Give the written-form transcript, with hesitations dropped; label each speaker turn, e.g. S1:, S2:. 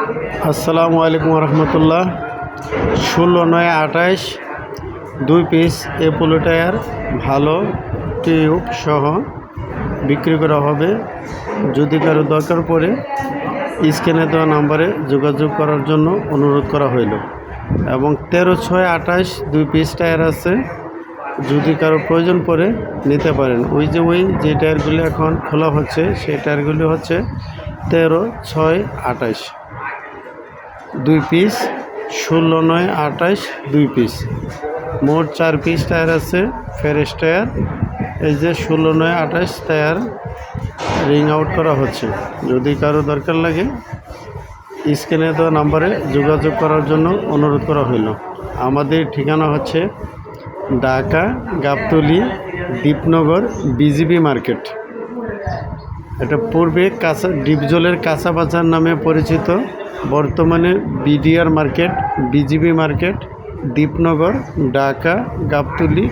S1: আসসালামু আলাইকুম রহমতুল্লাহ। 16/9/28 2 piece Apollo tyre ভালো টিউব সহ বিক্রি করা হবে। যদি কারো দরকার পড়ে স্ক্রিনে দেওয়া নাম্বারে যোগাযোগ করার জন্য অনুরোধ করা হইল। এবং 13/6/28 2 পিস টায়ার আছে, যদি কারো প্রয়োজন পড়ে নিতে পারেন। ওই যে টায়ারগুলি এখন খোলা হচ্ছে সেই টায়ারগুলি হচ্ছে 13/6/28 2 পিস, 16/9/28 2 পিস, মোট 4 পিস টায়ার আছে ফ্রেশ টায়ার। এই যে 16/9/28 টায়ার রিং আউট করা হচ্ছে। যদি কারো দরকার লাগে স্ক্রিনে দেওয়া নাম্বারে যোগাযোগ করার জন্য অনুরোধ করা হইল। আমাদের ঠিকানা হচ্ছে ঢাকা গাবতলী দীপনগর বিজিবি মার্কেট। এটা পূর্বে ডিপজলের কাঁচা বাজার নামে পরিচিত, বর্তমানে BDR market, BGB market, Dipnagar, Dhaka Gabtali.